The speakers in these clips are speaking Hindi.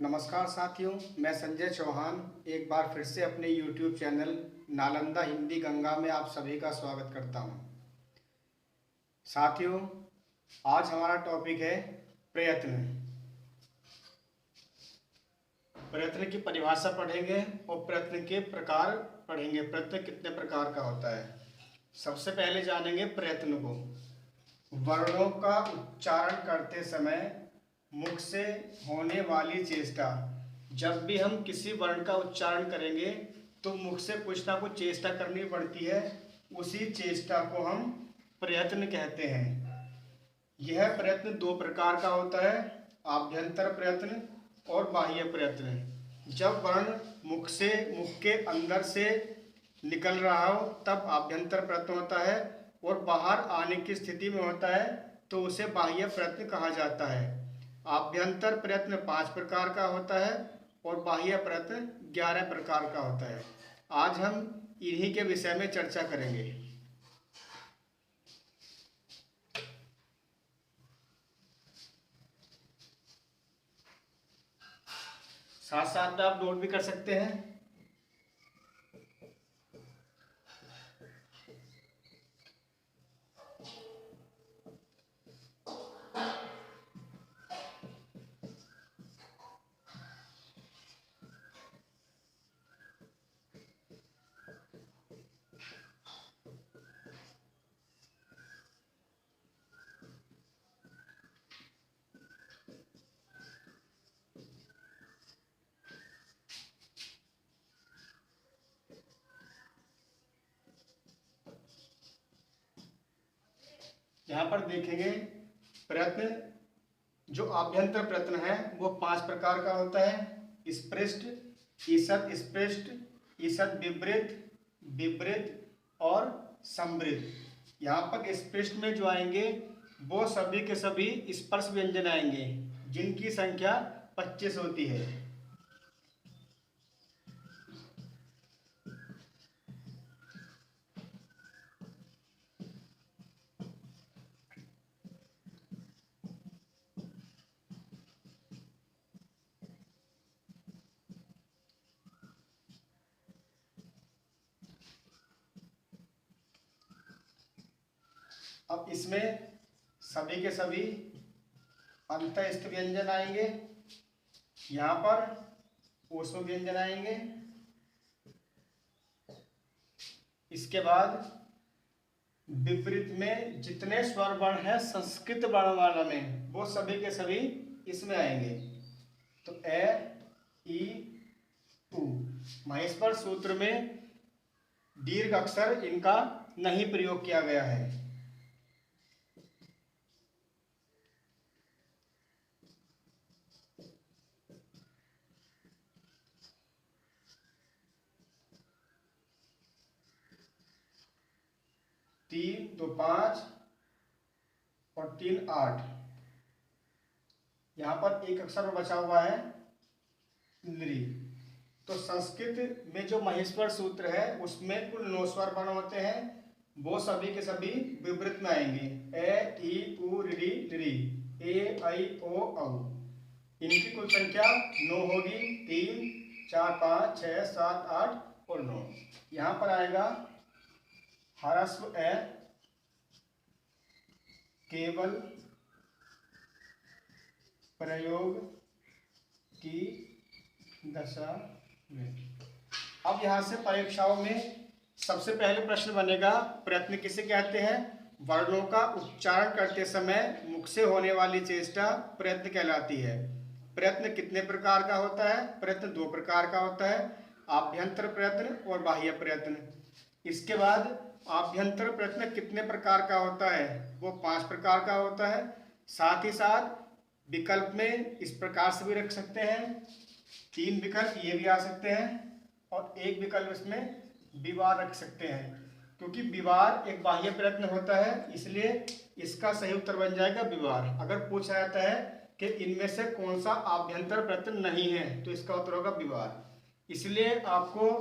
नमस्कार साथियों, मैं संजय चौहान एक बार फिर से अपने YouTube चैनल नालंदा हिंदी गंगा में आप सभी का स्वागत करता हूं। साथियों, आज हमारा टॉपिक है प्रयत्न। प्रयत्न की परिभाषा पढ़ेंगे और प्रयत्न के प्रकार पढ़ेंगे। प्रयत्न कितने प्रकार का होता है, सबसे पहले जानेंगे प्रयत्न को। वर्णों का उच्चारण करते समय मुख से होने वाली चेष्टा। जब भी हम किसी वर्ण का उच्चारण करेंगे तो मुख से कुछ ना कुछ चेष्टा करनी पड़ती है, उसी चेष्टा को हम प्रयत्न कहते हैं। यह प्रयत्न दो प्रकार का होता है, आभ्यंतर प्रयत्न और बाह्य प्रयत्न। जब वर्ण मुख के अंदर से निकल रहा हो तब आभ्यंतर प्रयत्न होता है, और बाहर आने की स्थिति में होता है तो उसे बाह्य प्रयत्न कहा जाता है। आभ्यंतर प्रयत्न 5 प्रकार का होता है और बाह्य प्रयत्न 11 प्रकार का होता है। आज हम इन्हीं के विषय में चर्चा करेंगे। साथ साथ में आप नोट भी कर सकते हैं। यहाँ पर देखेंगे प्रयत्न, जो आभ्यंतर प्रयत्न है वो 5 प्रकार का होता है। स्पृष्ट, ईषद स्पृष्ट, ईषद विवृत, विवृत और संवृत। यहाँ पर स्पृष्ट में जो आएंगे वो सभी के सभी स्पर्श व्यंजन आएंगे, जिनकी संख्या 25 होती है। अब इसमें सभी के सभी अंतःस्थ व्यंजन आएंगे। यहाँ पर ऊष्म व्यंजन आएंगे। इसके बाद विपरीत में जितने स्वर वर्ण है संस्कृत वर्णमाला में वो सभी के सभी इसमें आएंगे। तो ए, ई, उ। महेश्वर सूत्र में दीर्घ अक्षर इनका नहीं प्रयोग किया गया है। तीन, 2, 5 और 3, 8। यहाँ पर एक अक्षर बचा हुआ है नृ। तो संस्कृत में जो महेश्वर सूत्र है उसमें कुल 9 स्वर वर्ण होते हैं, वो सभी के सभी विवृत में आएंगे। ए, ई, उ, ऋ, ऋ, ए, ऐ, ओ, औ। इनकी कुल संख्या 9 होगी। 3, 4, 5, 6, 7, 8 और 9। यहाँ पर आएगा ह्रस्व ए केवल प्रयोग की दशा में। अब यहां से परीक्षाओं में सबसे पहले प्रश्न बनेगा, प्रयत्न किसे कहते हैं? वर्णों का उच्चारण करते समय मुख से होने वाली चेष्टा प्रयत्न कहलाती है। प्रयत्न कितने प्रकार का होता है? प्रयत्न 2 प्रकार का होता है, आभ्यंतर प्रयत्न और बाह्य प्रयत्न। इसके बाद आभ्यंतर प्रयत्न कितने प्रकार का होता है? वो 5 प्रकार का होता है। साथ ही साथ विकल्प में इस प्रकार से भी रख सकते हैं, 3 विकल्प ये भी आ सकते हैं और एक विकल्प इसमें विवार रख सकते हैं। क्योंकि विवार एक बाह्य प्रयत्न होता है, इसलिए इसका सही उत्तर बन जाएगा विवार। अगर पूछा जाता है कि इनमें से कौन सा आभ्यंतर प्रयत्न नहीं है तो इसका उत्तर होगा विवार। इसलिए आपको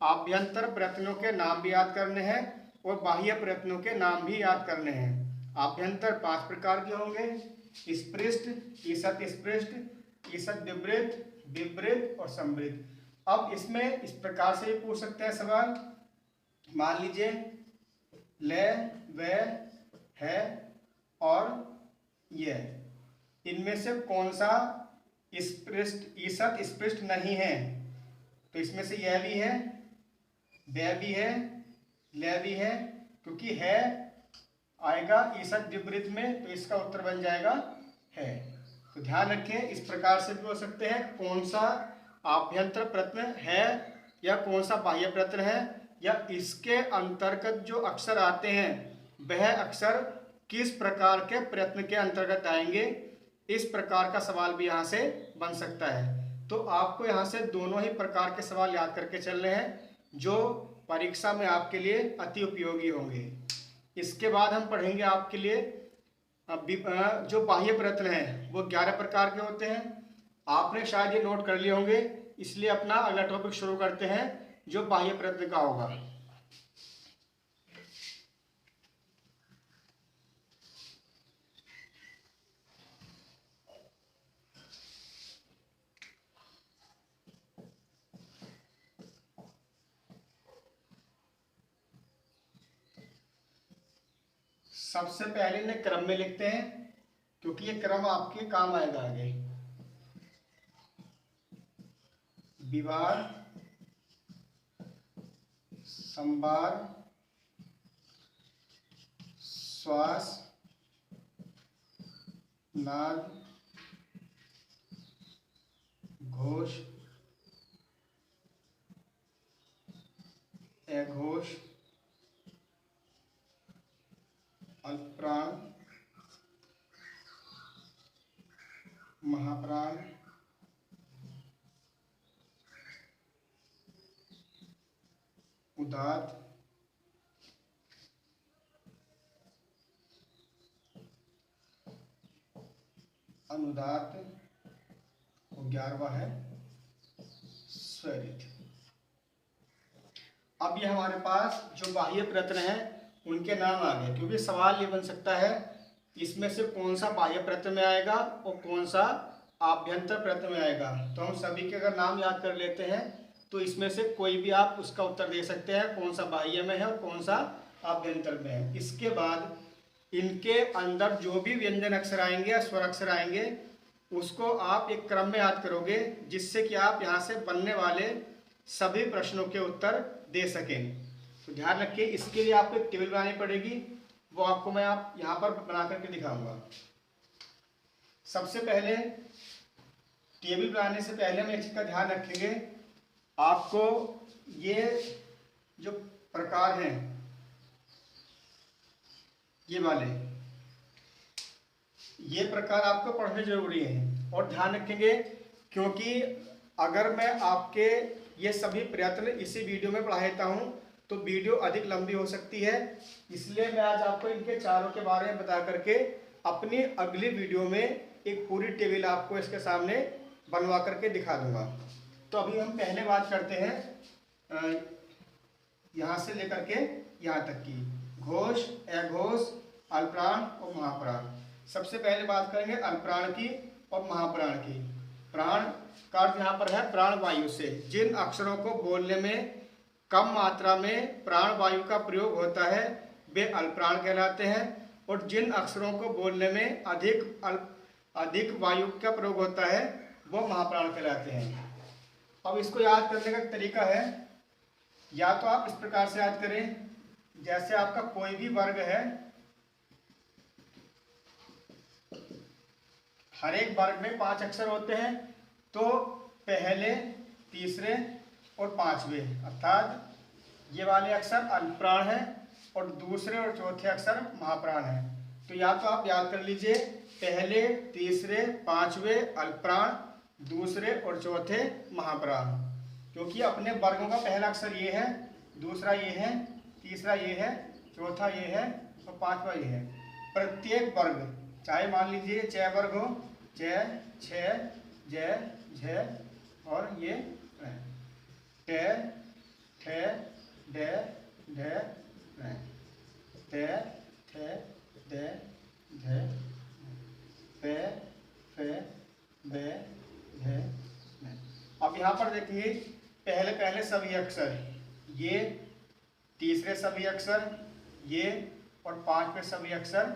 आभ्यंतर प्रयत्नों के नाम भी याद करने हैं और बाह्य प्रयत्नों के नाम भी याद करने हैं। आभ्यंतर 5 प्रकार के होंगे, स्पृष्ट, ईषद स्पृष्ट, ईषद विवृत, विपरीत और समृद्ध। अब इसमें इस प्रकार से पूछ सकते हैं सवाल, मान लीजिए ले, वे, है और यह, इनमें से कौन सा स्पृष्ट ईसत स्पृष्ट नहीं है? तो इसमें से यह भी है, वह भी है, ले भी है, क्योंकि है आएगा ईसत विपरीत में, तो इसका उत्तर बन जाएगा है। तो ध्यान रखें, इस प्रकार से भी हो सकते हैं, कौन सा आभ्यंतर प्रश्न है या कौन सा बाह्य प्रश्न है, या इसके अंतर्गत जो अक्षर आते हैं वह अक्षर किस प्रकार के प्रश्न के अंतर्गत आएंगे, इस प्रकार का सवाल भी यहाँ से बन सकता है। तो आपको यहाँ से दोनों ही प्रकार के सवाल याद करके चल रहे हैं जो परीक्षा में आपके लिए अति उपयोगी होंगे। इसके बाद हम पढ़ेंगे आपके लिए जो बाह्य प्रश्न हैं वो 11 प्रकार के होते हैं। आपने शायद ये नोट कर लिए होंगे, इसलिए अपना अगला टॉपिक शुरू करते हैं जो बाह्य प्रश्न का होगा। सबसे पहले इन्हें क्रम में लिखते हैं क्योंकि ये क्रम आपके काम आएगा आगे। विवार, संवार, श्वास, नाद, घोष, अघोष, अल्पप्राण, महाप्राण, उदात्त, अनुदात्त और 11वां है स्वरित। अब ये हमारे पास जो बाह्य प्रश्न है उनके नाम आ गए, क्योंकि सवाल ये बन सकता है इसमें से कौन सा बाह्य प्रश्न में आएगा और कौन सा आभ्यंतर प्रश्न में आएगा। तो हम सभी के अगर नाम याद कर लेते हैं तो इसमें से कोई भी आप उसका उत्तर दे सकते हैं, कौन सा बाह्य में है और कौन सा आभ्यंतर में है। इसके बाद इनके अंदर जो भी व्यंजन अक्षर आएंगे या स्वर अक्षर आएंगे उसको आप एक क्रम में याद करोगे, जिससे कि आप यहाँ से बनने वाले सभी प्रश्नों के उत्तर दे सकें। तो ध्यान रखिए, इसके लिए आपको एक टेबल बनानी पड़ेगी, वो आपको मैं आप यहाँ पर बना करके दिखाऊंगा। सबसे पहले टेबल बनाने से पहले हम एक चीज का ध्यान रखेंगे, आपको ये जो प्रकार हैं ये वाले, ये प्रकार आपको पढ़ने जरूरी है। और ध्यान रखेंगे क्योंकि अगर मैं आपके ये सभी प्रयत्न इसी वीडियो में पढ़ा देता हूँ तो वीडियो अधिक लंबी हो सकती है, इसलिए मैं आज आपको इनके चारों के बारे में बता करके अपनी अगली वीडियो में एक पूरी टेबल आपको इसके सामने बनवा करके दिखा दूंगा। तो अभी हम पहले बात करते हैं यहाँ से लेकर के यहाँ तक की, घोष, अघोष, अल्पप्राण और महाप्राण। सबसे पहले बात करेंगे अल्पप्राण की और महाप्राण की। प्राण का अर्थ यहाँ पर है प्राण वायु से। जिन अक्षरों को बोलने में कम मात्रा में प्राण वायु का प्रयोग होता है वे अल्पप्राण कहलाते हैं, और जिन अक्षरों को बोलने में अधिक वायु का प्रयोग होता है वो महाप्राण कहलाते हैं। अब इसको याद करने का तरीका है, या तो आप इस प्रकार से याद करें, जैसे आपका कोई भी वर्ग है, हर एक वर्ग में 5 अक्षर होते हैं, तो पहले, तीसरे और पांचवें अर्थात ये वाले अक्षर अल्पप्राण है और दूसरे और चौथे अक्षर महाप्राण है। तो या तो आप याद कर लीजिए, पहले, तीसरे, पांचवें अल्पप्राण, दूसरे और चौथे महाप्राण, क्योंकि अपने वर्गों का पहला अक्षर ये है, दूसरा ये है, तीसरा ये है, चौथा ये है और पांचवा ये है। प्रत्येक वर्ग, चाहे मान लीजिए च वर्ग हो, च, छ, ज, झ और ये ट, ठ, ड, ढ, ण, त, थ, द, ध, प, फ, ब, भ, न। पर देखेंगे पहले पहले सभी अक्षर, ये तीसरे सभी अक्षर, ये और पांचवें सभी अक्षर,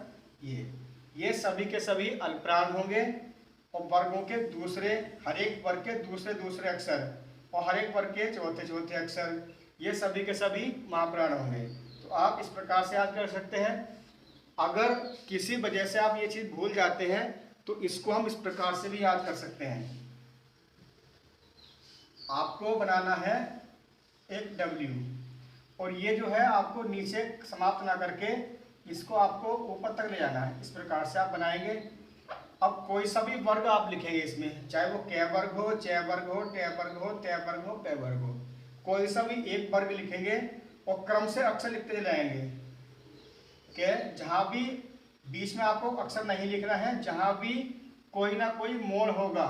ये सभी के सभी अल्पप्राण होंगे और वर्गों के दूसरे, हर एक वर्ग के दूसरे दूसरे अक्षर और हर एक वर्ग के चौथे चौथे अक्षर, ये सभी के सभी महाप्राण होंगे। तो आप इस प्रकार से याद कर सकते हैं। अगर किसी वजह से आप ये चीज़ भूल जाते हैं तो इसको हम इस प्रकार से भी याद कर सकते हैं। आपको बनाना है एक W और ये जो है आपको नीचे समाप्त ना करके इसको आपको ऊपर तक ले जाना है। इस प्रकार से आप बनाएंगे। अब कोई सा भी वर्ग आप लिखेंगे इसमें, चाहे वो क वर्ग हो, च वर्ग हो, ट वर्ग हो, त वर्ग हो, प वर्ग हो, कोई सा भी एक वर्ग लिखेंगे और क्रम से अक्षर लिखते जाएंगे कि जहाँ भी बीच में आपको अक्षर नहीं लिखना है, जहाँ भी कोई ना कोई मोड़ होगा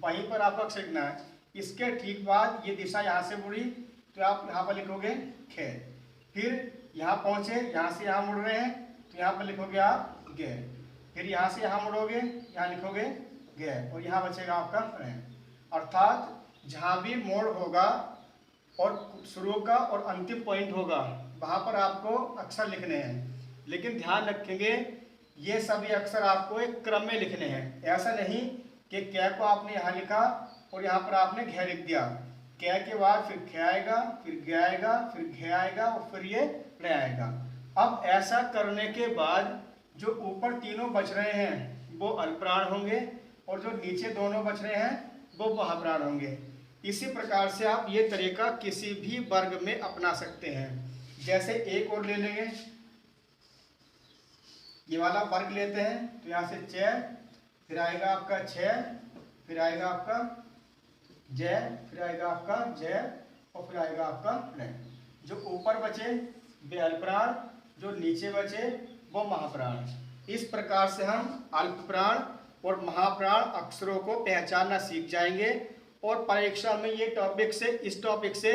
वहीं पर आपको अक्षर लिखना है। इसके ठीक बाद ये दिशा यहाँ से मुड़ी तो आप यहाँ पर लिखोगे ख, फिर यहाँ पहुँचे, यहाँ से यहाँ मुड़ रहे हैं तो यहाँ पर लिखोगे आप ग, फिर यहाँ से यहाँ मुड़ोगे, यहाँ लिखोगे ग और यहाँ बचेगा आपका ण। अर्थात जहाँ भी मोड़ होगा और शुरू का और अंतिम पॉइंट होगा वहाँ पर आपको अक्षर लिखने हैं। लेकिन ध्यान रखेंगे ये सभी अक्षर आपको एक क्रम में लिखने हैं। ऐसा नहीं कि क को आपने यहाँ लिखा और यहाँ पर आपने घ लिख दिया, क के बाद फिर ख आएगा, फिर ग आएगा, फिर घ आएगा और फिर ये ण आएगा। अब ऐसा करने के बाद जो ऊपर तीनों बच रहे हैं वो अल्पप्राण होंगे और जो नीचे दोनों बच रहे हैं वो महाप्राण होंगे। इसी प्रकार से आप ये तरीका किसी भी वर्ग में अपना सकते हैं। जैसे एक और ले लेंगे, ये वाला वर्ग लेते हैं तो यहाँ से च, फिर आएगा आपका छ, फिर आएगा आपका ज, फिर आएगा आपका ज और फिर आएगा आपका ण। जो ऊपर बचे वे अल्पप्राण, जो नीचे बचे वो महाप्राण। इस प्रकार से हम अल्पप्राण और महाप्राण अक्षरों को पहचानना सीख जाएंगे और परीक्षा में ये टॉपिक से, इस टॉपिक से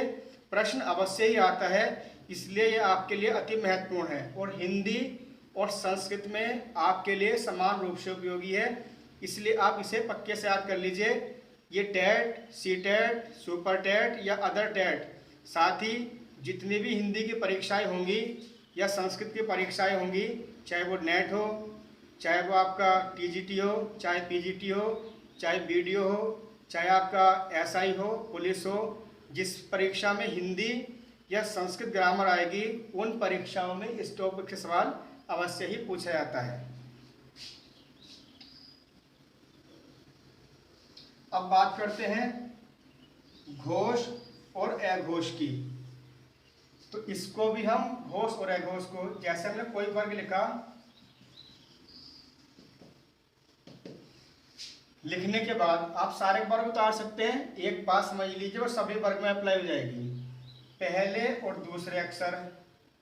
प्रश्न अवश्य ही आता है, इसलिए ये आपके लिए अति महत्वपूर्ण है और हिंदी और संस्कृत में आपके लिए समान रूप से उपयोगी है। इसलिए आप इसे पक्के से याद कर लीजिए। ये TET, C TET, super TET या अदर टेट, साथ ही जितनी भी हिंदी की परीक्षाएं होंगी या संस्कृत की परीक्षाएं होंगी, चाहे वो नेट हो, चाहे वो आपका टीजीटी हो, चाहे पीजीटी हो, चाहे बीडीओ हो, चाहे आपका एसआई हो, पुलिस हो, जिस परीक्षा में हिंदी या संस्कृत ग्रामर आएगी उन परीक्षाओं में इस टॉपिक के सवाल अवश्य ही पूछा जाता है। अब बात करते हैं घोष और अघोष की। तो इसको भी हम घोष और अघोष को, जैसे हमने कोई वर्ग लिखा, लिखने के बाद आप सारे वर्ग उतार सकते हैं। एक बात समझ लीजिए और सभी वर्ग में अप्लाई हो जाएगी। पहले और दूसरे अक्षर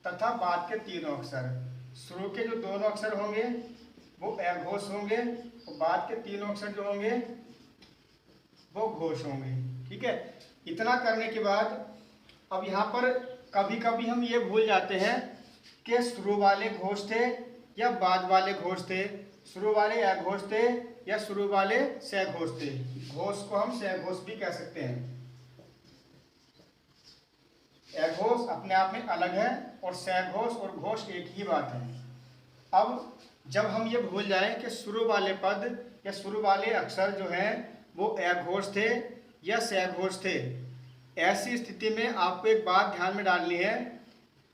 तथा बाद के तीनों अक्षर, शुरू के जो दोनों अक्षर होंगे वो अघोष होंगे और बाद के तीनों अक्षर जो होंगे वो घोष होंगे। ठीक है, इतना करने के बाद अब यहाँ पर कभी कभी हम ये भूल जाते हैं कि शुरू वाले घोष थे या बाद वाले घोष थे, शुरू वाले अघोष थे या शुरू वाले सघोष थे। घोष को हम सघोष भी कह सकते हैं। अघोष अपने आप में अलग है और सघोष और घोष एक ही बात है। अब जब हम ये भूल जाएं कि शुरू वाले पद या शुरू वाले अक्षर जो हैं वो अघोष थे या सघोष थे, ऐसी स्थिति में आपको एक बात ध्यान में डालनी है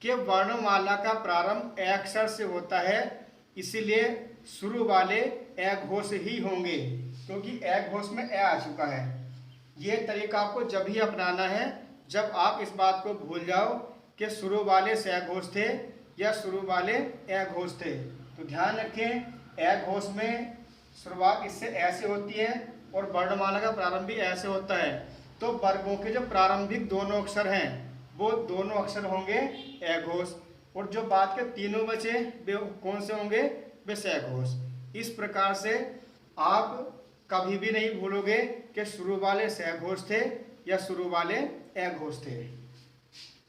कि वर्णमाला का प्रारंभ अ अक्षर से होता है, इसीलिए शुरू वाले अघोष ही होंगे क्योंकि अघोष में अ आ चुका है। ये तरीका आपको जब ही अपनाना है जब आप इस बात को भूल जाओ कि शुरू वाले सघोष थे या शुरू वाले अघोष थे। तो ध्यान रखें अघोष में शुरुआत इससे ऐसे होती है और वर्णमाला का प्रारंभ भी ऐसे होता है। तो वर्गों के जो प्रारंभिक दोनों अक्षर हैं वो दोनों अक्षर होंगे अघोष और जो बाद के तीनों बचे वे कौन से होंगे, वे सघोष। इस प्रकार से आप कभी भी नहीं भूलोगे कि शुरू वाले सघोष थे या शुरू वाले अघोष थे।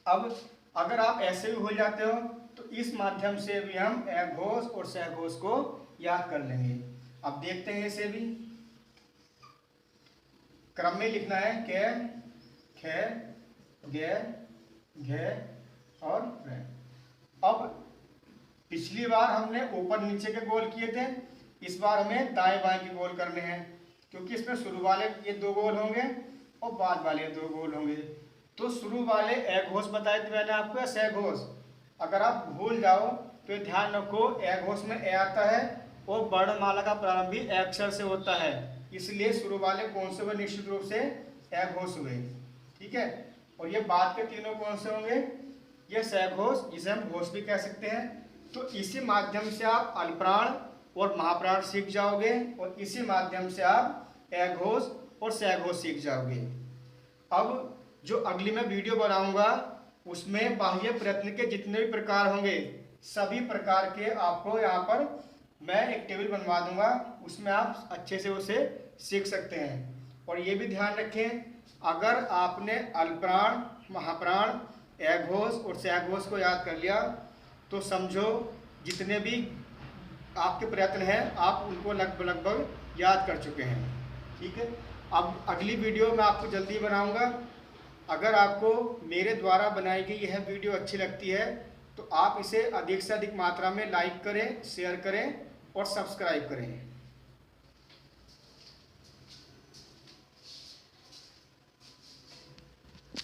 अब अगर आप ऐसे भी भूल जाते हो तो इस माध्यम से भी हम अघोष और सघोष को याद कर लेंगे। अब देखते हैं इसे भी क्रम में लिखना है कि ख, ग, घ और र। अब पिछली बार हमने ऊपर नीचे के गोल किए थे, इस बार हमें दाएं बाएं के गोल करने हैं, क्योंकि इसमें शुरू वाले ये 2 गोल होंगे और बाद वाले 2 गोल होंगे। तो शुरू वाले ए घोष बताए थे मैंने आपको या से घोष। अगर आप भूल जाओ तो ध्यान रखो, ए घोष में ए आता है और वर्णमाला का प्रारंभ भी ए अक्षर से होता है, इसलिए शुरू वाले कौन से हुए? निश्चित रूप से ए घोष हुए। ठीक है, और ये बाद के तीनों कौन से होंगे? ये से घोष, जिसे हम घोष भी कह सकते हैं। तो इसी माध्यम से आप अल्पप्राण और महाप्राण सीख जाओगे और इसी माध्यम से आप ए घोष और से घोष सीख जाओगे। अब जो अगली मैं वीडियो बनाऊंगा उसमें बाह्य प्रयत्न के जितने भी प्रकार होंगे, सभी प्रकार के आपको यहाँ पर मैं एक टेबल बनवा दूंगा, उसमें आप अच्छे से उसे सीख सकते हैं। और ये भी ध्यान रखें, अगर आपने अल्पप्राण, महाप्राण, ए घोष और से घोष को याद कर लिया तो समझो जितने भी आपके प्रयत्न हैं आप उनको लगभग याद कर चुके हैं। ठीक है, अब अगली वीडियो मैं आपको जल्दी बनाऊंगा। अगर आपको मेरे द्वारा बनाई गई यह वीडियो अच्छी लगती है तो आप इसे अधिक से अधिक मात्रा में लाइक करें, शेयर करें और सब्सक्राइब करें।